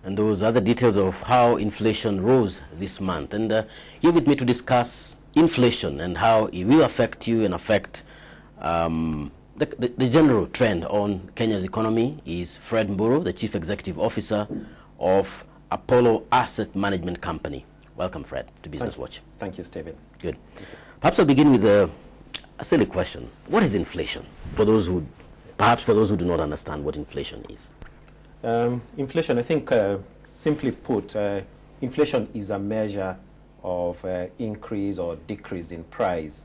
And those are the details of how inflation rose this month. And here with me to discuss inflation and how it will affect you and affect the general trend on Kenya's economy is Fred Mburu, the Chief Executive Officer of Apollo Asset Management Company. Welcome, Fred, to Business Watch. Thank you, Stephen. Good. Perhaps I'll begin with a silly question. What is inflation? For those who do not understand what inflation is. Inflation, I think, simply put, inflation is a measure of increase or decrease in price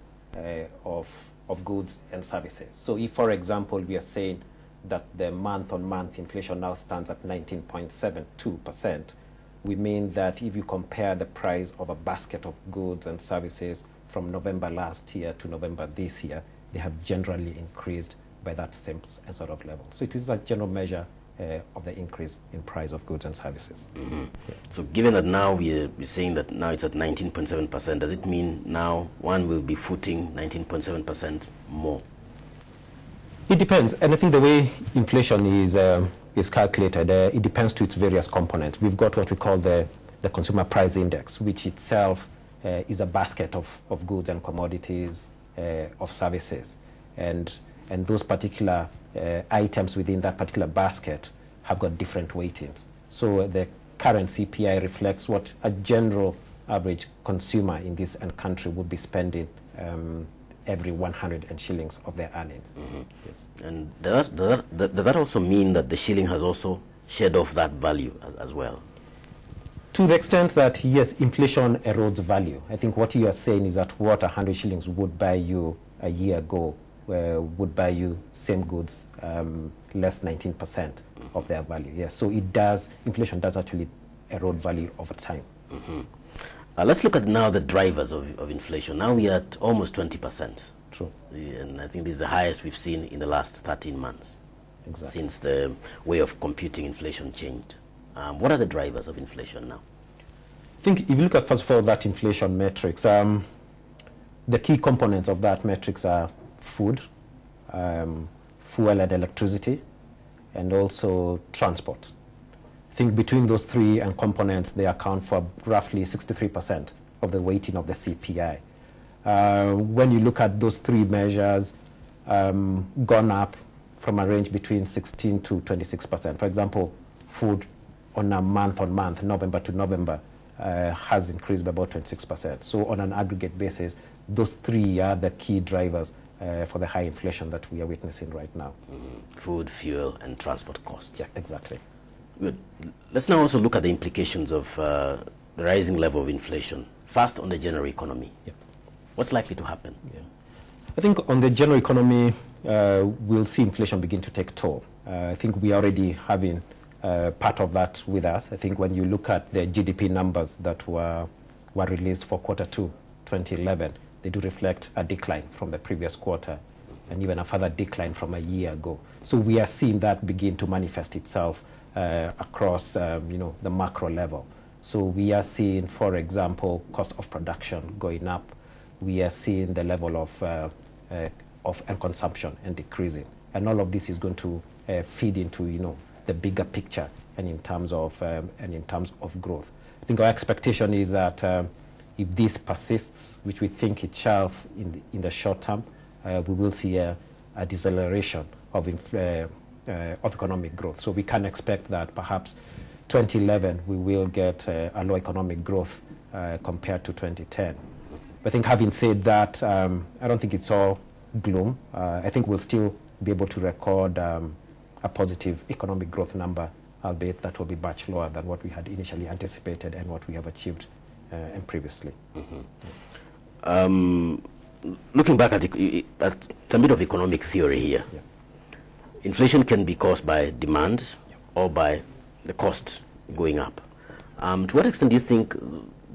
of goods and services. So if, for example, we are saying that the month-on-month inflation now stands at 19.72%, we mean that if you compare the price of a basket of goods and services from November last year to November this year, they have generally increased by that same sort of level. So it is a general measure of the increase in price of goods and services. Mm-hmm. Yeah. So given that now we're saying that now it's at 19.7%, does it mean now one will be footing 19.7% more? It depends. And I think the way inflation is calculated, it depends to its various components. We've got what we call the Consumer Price Index, which itself is a basket of goods and commodities, of services. And those particular items within that particular basket have got different weightings. So the current CPI reflects what a general average consumer in this country would be spending every 100 shillings of their earnings. Mm-hmm. Yes. And does that also mean that the shilling has also shed off that value as well? To the extent that, yes, inflation erodes value. I think what you are saying is that what 100 shillings would buy you a year ago would buy you same goods less 19% of their value. Yes, so inflation does actually erode value over time. Mm-hmm. Let's look at now the drivers of inflation. Now we are at almost 20%. True. And I think this is the highest we've seen in the last 13 months. Exactly. Since the way of computing inflation changed. What are the drivers of inflation now? I think if you look at, first of all, that inflation matrix, the key components of that matrix are food, fuel and electricity, and also transport. I think between those three components, they account for roughly 63% of the weighting of the CPI. When you look at those three measures, gone up from a range between 16 to 26%. For example, food on a month-on-month, November to November, has increased by about 26%. So on an aggregate basis, those three are the key drivers for the high inflation that we are witnessing right now. Mm-hmm. Food, fuel, and transport costs. Yeah, exactly. Good. Let's now also look at the implications of the rising level of inflation. First, on the general economy. Yeah. What's likely to happen? Yeah. I think on the general economy, we'll see inflation begin to take toll. I think we are already having part of that with us. I think when you look at the GDP numbers that were released for quarter 2, 2011, they do reflect a decline from the previous quarter and even a further decline from a year ago. So we are seeing that begin to manifest itself across the macro level. So we are seeing, for example, cost of production going up. We are seeing the level of consumption and decreasing. And all of this is going to feed into the bigger picture and in terms of growth. I think our expectation is that if this persists, which we think it shall in the short term, we will see a deceleration of economic growth. So we can expect that perhaps 2011 we will get a low economic growth compared to 2010. But I think having said that, I don't think it's all gloom. I think we'll still be able to record a positive economic growth number, albeit that will be much lower than what we had initially anticipated and what we have achieved previously. Mm-hmm. Looking back at a bit of economic theory here, yeah. Inflation can be caused by demand or by the cost going up. To what extent do you think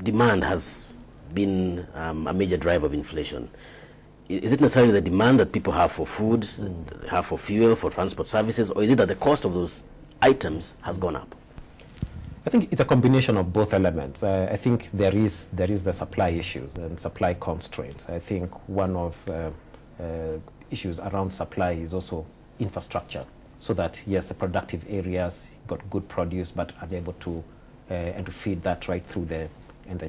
demand has been a major driver of inflation? Is it necessarily the demand that people have for food, have for fuel, for transport services, or is it that the cost of those items has gone up? I think it's a combination of both elements. I think there is the supply issues and supply constraints. I think one of issues around supply is also infrastructure so that, yes, the productive areas got good produce, but are able to and to feed that right through the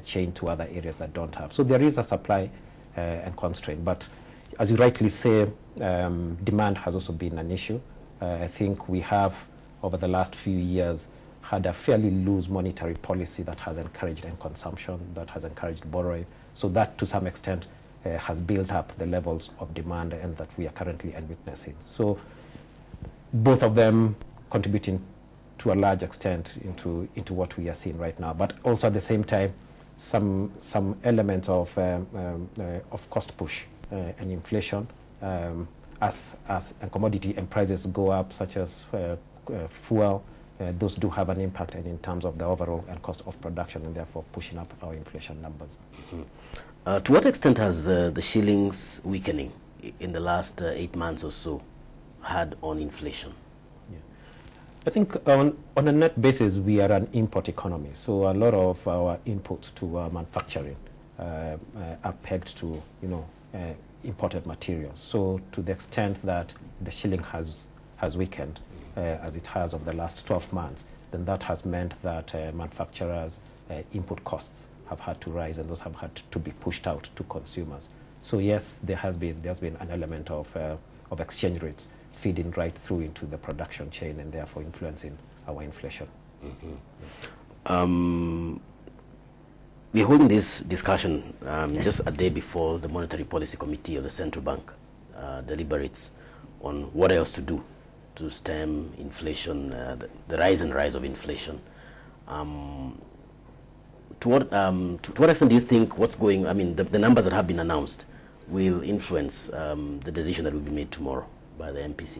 chain to other areas that don't have. So there is a supply and constraint. But as you rightly say, demand has also been an issue. I think we have, over the last few years, had a fairly loose monetary policy that has encouraged consumption, that has encouraged borrowing. So that, to some extent, has built up the levels of demand and that we are currently witnessing. So both of them contributing to a large extent into what we are seeing right now, but also at the same time, some elements of cost push and inflation as commodity and prices go up, such as fuel. Those do have an impact in terms of the overall cost of production, and therefore pushing up our inflation numbers. Mm-hmm. To what extent has the shilling's weakening in the last 8 months or so had on inflation? I think on a net basis, we are an import economy. So a lot of our inputs to manufacturing are pegged to, imported materials. So to the extent that the shilling has weakened, as it has over the last 12 months, then that has meant that manufacturers' input costs have had to rise, and those have had to be pushed out to consumers. So yes, there's been an element of exchange rates feeding right through into the production chain and therefore influencing our inflation. Mm-hmm. We're holding this discussion just a day before the Monetary Policy Committee of the Central Bank deliberates on what else to do to stem inflation, the rise of inflation. To what extent do you think the numbers that have been announced will influence the decision that will be made tomorrow by the MPC?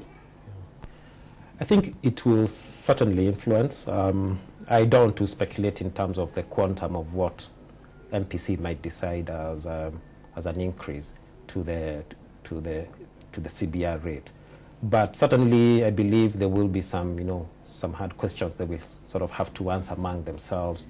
I think it will certainly influence. I don't want to speculate in terms of the quantum of what MPC might decide as an increase to the CBR rate. But certainly, I believe there will be some hard questions they will sort of have to answer among themselves.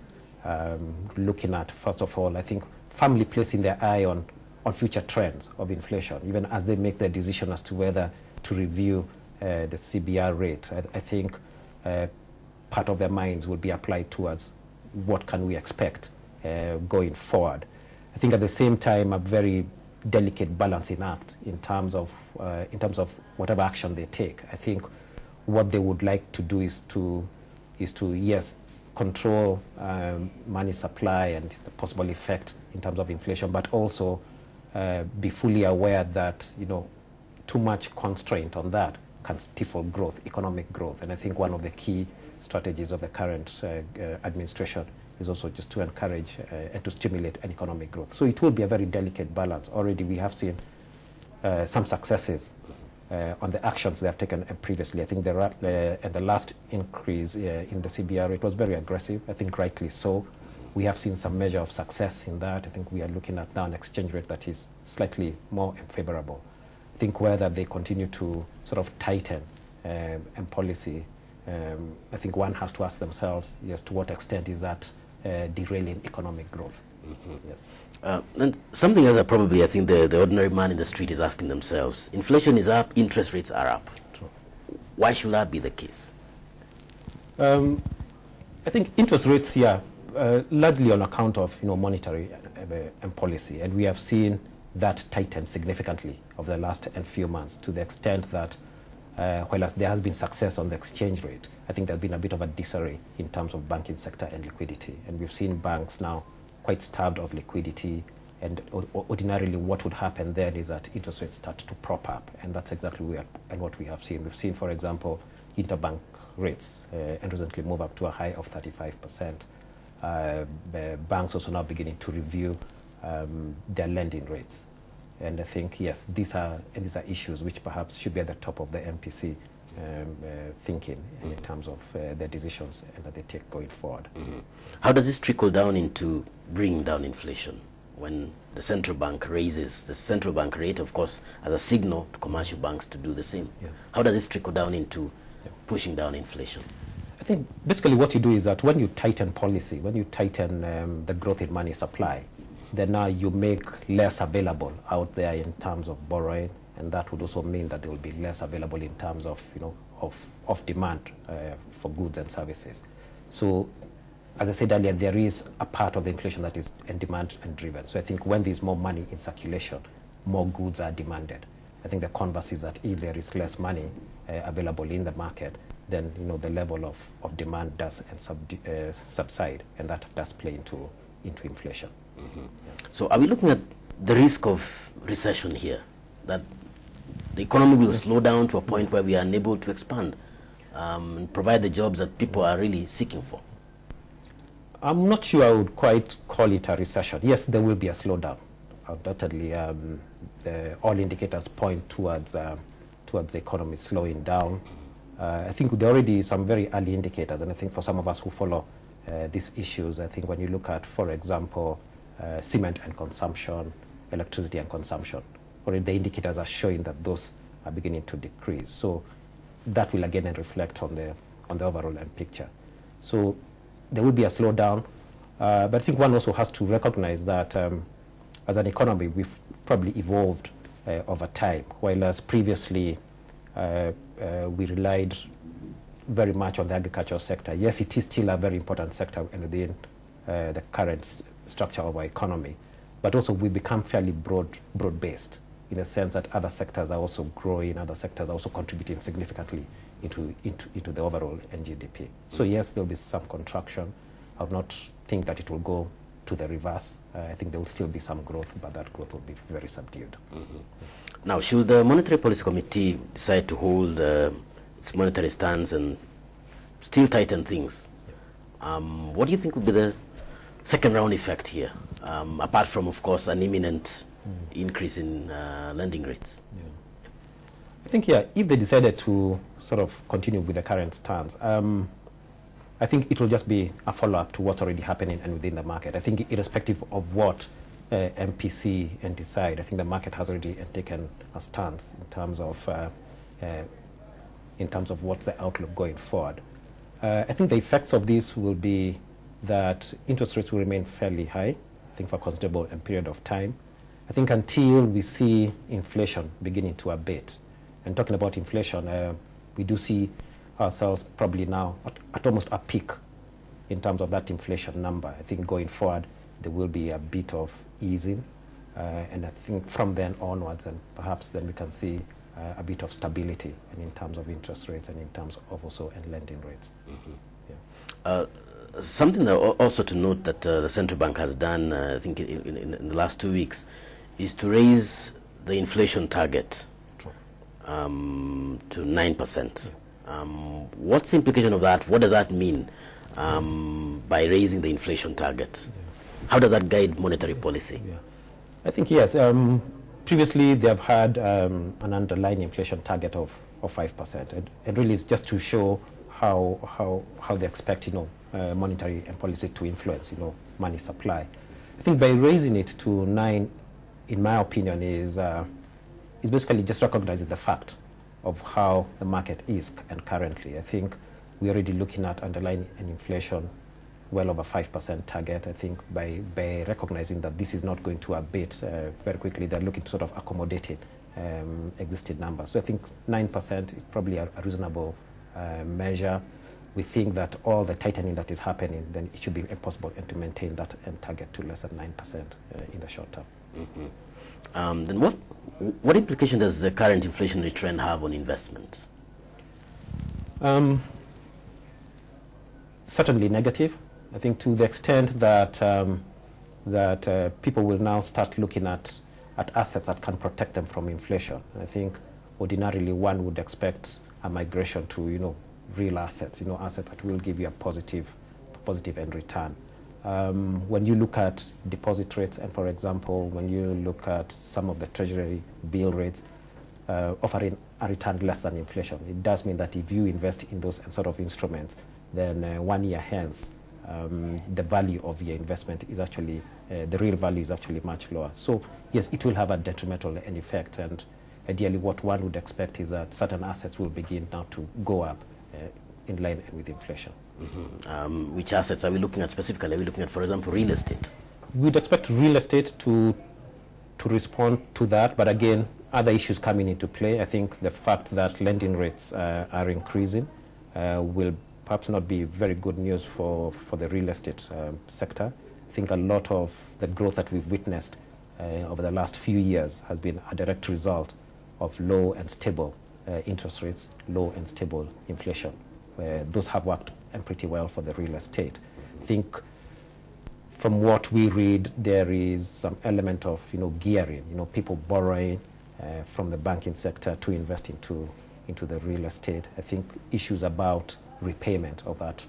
Looking at, first of all, I think firmly placing their eye on future trends of inflation, even as they make their decision as to whether to review the CBR rate. I think part of their minds will be applied towards what can we expect going forward. I think at the same time, a very delicate balancing act in terms of whatever action they take. I think what they would like to do is to yes, control money supply and the possible effect in terms of inflation, but also be fully aware that too much constraint on that can stifle growth, economic growth. And I think one of the key strategies of the current administration is also just to encourage and to stimulate an economic growth. So it will be a very delicate balance. Already we have seen some successes on the actions they have taken previously. I think the last increase in the CBR rate was very aggressive, I think rightly so. We have seen some measure of success in that. I think we are looking at now an exchange rate that is slightly more favorable. I think whether they continue to sort of tighten and policy, I think one has to ask themselves, yes, to what extent is that derailing economic growth? Mm-hmm. Yes. And something else that probably I think the ordinary man in the street is asking themselves: inflation is up, interest rates are up. True. Why should that be the case? I think interest rates here, largely on account of monetary and policy, and we have seen that tighten significantly over the last few months, to the extent that whereas there has been success on the exchange rate, I think there's been a bit of a disarray in terms of banking sector and liquidity, and we've seen banks now quite starved of liquidity. And ordinarily what would happen then is that interest rates start to prop up, and that's exactly what we have seen. We've seen, for example, interbank rates and recently move up to a high of 35%. Banks also now beginning to review their lending rates. And I think, yes, these are issues which perhaps should be at the top of the MPC thinking in terms of their decisions and that they take going forward. Mm-hmm. How does this trickle down into bringing down inflation when the central bank raises the central bank rate, of course, as a signal to commercial banks to do the same? Yeah. How does this trickle down into pushing down inflation? I think basically what you do is that when you tighten policy, when you tighten the growth in money supply, then now you make less available out there in terms of borrowing, and that would also mean that there will be less available in terms of of demand for goods and services. So, as I said earlier, there is a part of the inflation that is demand and driven. So I think when there's more money in circulation, more goods are demanded. I think the converse is that if there is less money available in the market, then the level of demand does subside, and that does play into inflation. Mm-hmm. Yeah. So are we looking at the risk of recession here, that the economy will slow down to a point where we are unable to expand and provide the jobs that people are really seeking for? I'm not sure I would quite call it a recession. Yes, there will be a slowdown. Undoubtedly, all indicators point towards the economy slowing down. I think there are already some very early indicators, and I think for some of us who follow these issues, I think when you look at, for example, cement and consumption, electricity and consumption, already the indicators are showing that those are beginning to decrease. So that will again reflect on the overall picture. So there will be a slowdown, but I think one also has to recognize that as an economy, we've probably evolved over time, whereas previously we relied very much on the agricultural sector. Yes, it is still a very important sector within the current structure of our economy, but also we become fairly broad-based in the sense that other sectors are also growing, other sectors are also contributing significantly into the overall GDP. So yes, there will be some contraction. I would not think that it will go to the reverse. I think there will still be some growth, but that growth will be very subdued. Mm-hmm. Now, should the Monetary Policy Committee decide to hold its monetary stance and still tighten things, what do you think would be the second round effect here, apart from, of course, an imminent increase in lending rates? Yeah. I think, if they decided to sort of continue with the current stance, I think it will just be a follow-up to what's already happening and within the market. I think irrespective of what MPC and decide, I think the market has already taken a stance in terms of what's the outlook going forward. I think the effects of this will be that interest rates will remain fairly high, I think for a considerable period of time. I think until we see inflation beginning to abate. And talking about inflation, we do see ourselves probably now at almost a peak in terms of that inflation number. I think going forward, there will be a bit of easing. And I think from then onwards, and perhaps then we can see a bit of stability and in terms of interest rates and in terms of also lending rates. Mm-hmm. Yeah. Something also to note that the central bank has done, I think in the last 2 weeks, is to raise the inflation target to 9%. Yeah. What's the implication of that? What does that mean by raising the inflation target? Yeah. How does that guide monetary policy? Yeah. I think, yes. Previously, they have had an underlying inflation target of 5%. And really, it's just to show how they expect, monetary and policy to influence, money supply. I think by raising it to 9%, in my opinion, is basically just recognizing the fact of how the market is and currently. I think we're already looking at underlying inflation well over 5% target. I think by recognizing that this is not going to abate very quickly, they're looking to sort of accommodate existing numbers. So I think 9% is probably a reasonable measure. We think that all the tightening that is happening, then it should be impossible to maintain that target to less than 9% in the short term. Mm-hmm. Then what implication does the current inflationary trend have on investment? Certainly negative. I think to the extent that people will now start looking at assets that can protect them from inflation. I think ordinarily one would expect a migration to real assets, assets that will give you a positive end return. When you look at deposit rates, and for example, when you look at some of the treasury bill rates offering a return less than inflation, it does mean that if you invest in those sort of instruments, then 1 year hence, the value of your investment is actually, the real value is actually much lower. So yes, it will have a detrimental effect, and ideally what one would expect is that certain assets will begin now to go up in line with inflation. Mm-hmm. Which assets are we looking at specifically? Are we looking at, for example, real estate? We'd expect real estate to respond to that, but again, other issues coming into play. I think the fact that lending rates are increasing will perhaps not be very good news for the real estate sector. I think a lot of the growth that we've witnessed over the last few years has been a direct result of low and stable interest rates, low and stable inflation. Those have worked pretty well for the real estate. I think from what we read, there is some element of gearing, people borrowing from the banking sector to invest into the real estate. I think issues about repayment of that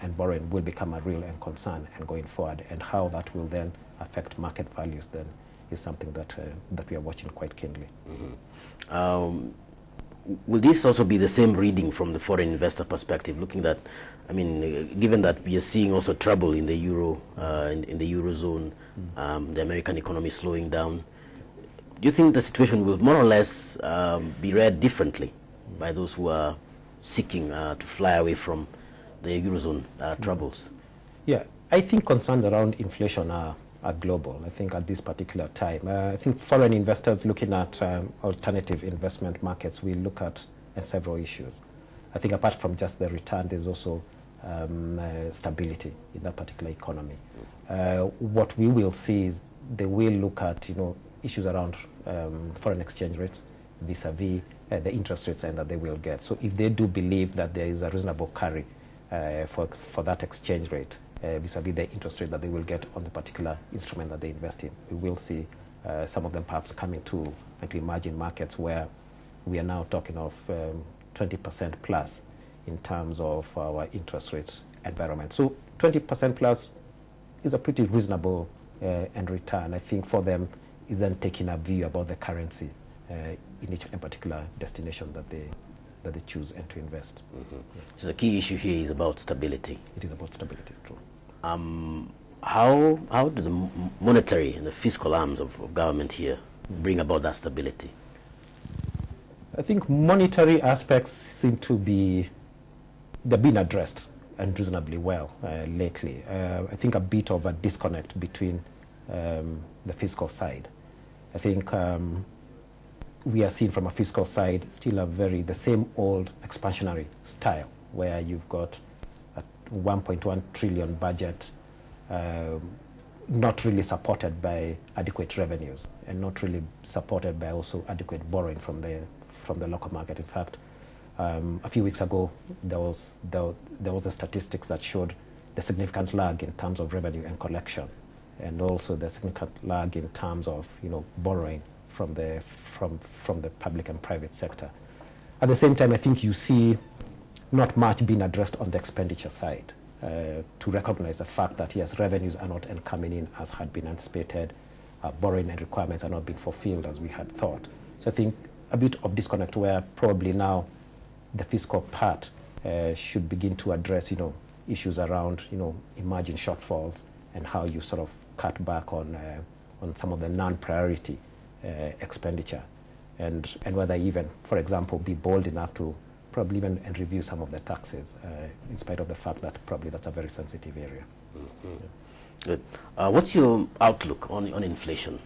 and borrowing will become a real concern and going forward, and how that will then affect market values then is something that we are watching quite keenly. Mm-hmm. Will this also be the same reading from the foreign investor perspective, looking at, given that we are seeing also trouble in the euro, in the eurozone, the American economy slowing down, do you think the situation will more or less be read differently by those who are seeking to fly away from the eurozone troubles? Yeah, I think concerns around inflation are global. I think at this particular time, I think foreign investors looking at alternative investment markets will look at several issues. I think apart from just the return, there's also stability in that particular economy. What we will see is they will look at issues around foreign exchange rates vis-a-vis the interest rates and that they will get. So if they do believe that there is a reasonable carry for that exchange rate vis-a-vis the interest rate that they will get on the particular instrument that they invest in, we will see some of them perhaps coming to emerging markets where we are now talking of 20% plus in terms of our interest rates environment. So 20% plus is a pretty reasonable end return. I think for them is then taking a view about the currency in each particular destination that they choose and to invest. Mm-hmm. So the key issue here is about stability. It is about stability, it's true. How do the monetary and the fiscal arms of government here bring about that stability? I think monetary aspects seem to be, they've been addressed and reasonably well lately. I think a bit of a disconnect between the fiscal side. I think we are seeing from a fiscal side still the same old expansionary style, where you've got a 1.1 trillion budget not really supported by adequate revenues and not really supported by also adequate borrowing from the local market. In fact, a few weeks ago, there was the statistics that showed the significant lag in terms of revenue and collection, and also the significant lag in terms of borrowing from the public and private sector. At the same time, I think you see not much being addressed on the expenditure side to recognize the fact that yes, revenues are not coming in as had been anticipated, borrowing and requirements are not being fulfilled as we had thought. So I think a bit of disconnect where probably now the fiscal part should begin to address issues around emerging shortfalls and how you sort of cut back on some of the non-priority expenditure, and whether even, for example, be bold enough to probably even review some of the taxes, in spite of the fact that probably that's a very sensitive area. Mm-hmm. Yeah. Good. What's your outlook on inflation?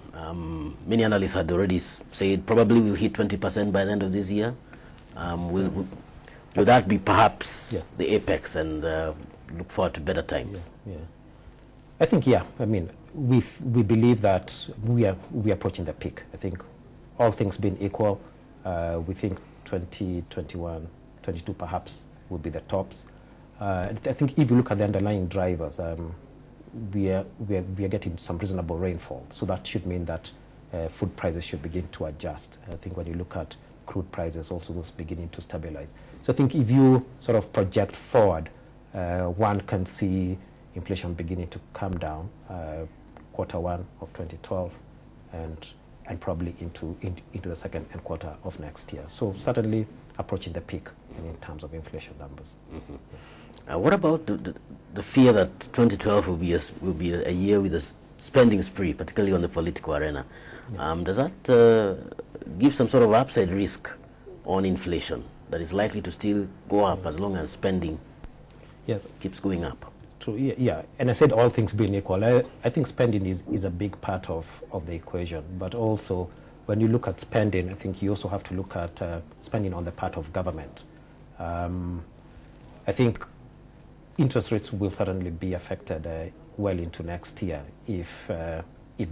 Many analysts had already said probably we'll hit 20% by the end of this year. Will that be perhaps the apex, and look forward to better times? Yeah. I think, I mean, we believe that we are approaching the peak. I think all things being equal, we think 2021, 22 perhaps will be the tops. I think if you look at the underlying drivers, we are getting some reasonable rainfall. So that should mean that food prices should begin to adjust. I think when you look at crude prices, also those beginning to stabilize. So I think if you sort of project forward, one can see inflation beginning to come down Q1 of 2012 and probably into the second quarter of next year. So certainly approaching the peak in terms of inflation numbers. Mm-hmm. What about the fear that 2012 will be a year with a spending spree, particularly on the political arena? Does that give some sort of upside risk on inflation that is likely to still go up as long as spending keeps going up? True. Yeah, and I said all things being equal, I think spending is a big part of the equation, but also when you look at spending, I think you also have to look at spending on the part of government. I think interest rates will certainly be affected well into next year if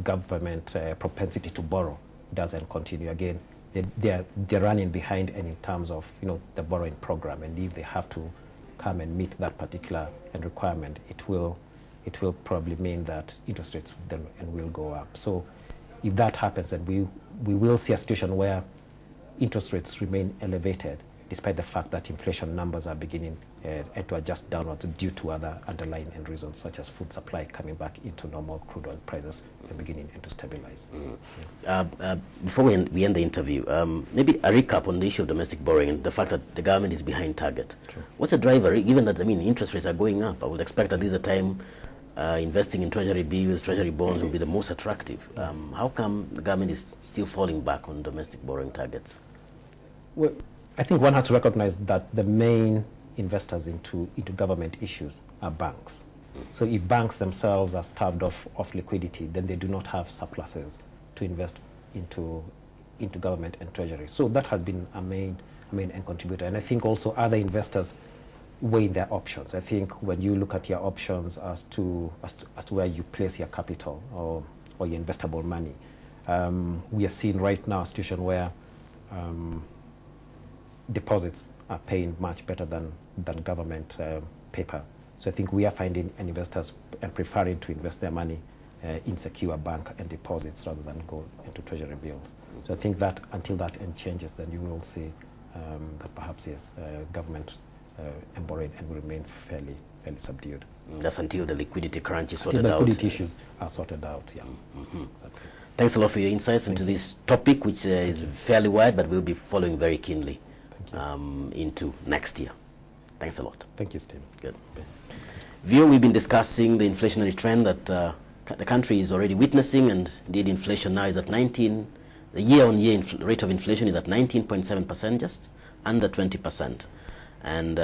government propensity to borrow doesn't continue. Again, they're running behind in terms of the borrowing program, and if they have to come and meet that particular requirement, it will probably mean that interest rates then will go up. So if that happens, then we will see a situation where interest rates remain elevated, despite the fact that inflation numbers are beginning to adjust downwards due to other underlying reasons, such as food supply coming back into normal, crude oil prices and beginning to stabilize. Before we end the interview, maybe a recap on the issue of domestic borrowing and the fact that the government is behind target. True. What's the driver, given that, interest rates are going up? I would expect that this is a time investing in treasury bills, treasury bonds will be the most attractive. How come the government is still falling back on domestic borrowing targets? Well, I think one has to recognize that the main investors into government issues are banks. So if banks themselves are starved of liquidity, then they do not have surpluses to invest into government and treasury. So that has been a main end contributor. And I think also other investors weigh their options. I think when you look at your options as to where you place your capital or your investable money, we are seeing right now a situation where deposits are paying much better than government paper. So I think we are finding investors preferring to invest their money in secure bank and deposits rather than go into treasury bills. So I think that until that end changes, then you will see that perhaps, yes, government and borrowing will remain fairly subdued. That's until the liquidity crunch is sorted out. Until the liquidity issues are sorted out, yeah. Exactly. Thanks a lot for your insights into this topic, which is fairly wide, but we'll be following very keenly into next year. Thanks a lot. Thank you, Steve. Good. Viewer, we've been discussing the inflationary trend that the country is already witnessing, and indeed inflation now is at 19. The year-on-year rate of inflation is at 19.7%, just under 20%. And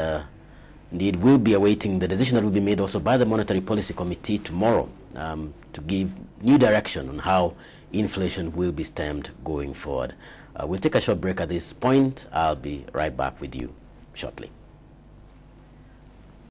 indeed, we'll be awaiting the decision that will be made also by the Monetary Policy Committee tomorrow to give new direction on how inflation will be stemmed going forward. We'll take a short break at this point. I'll be right back with you shortly.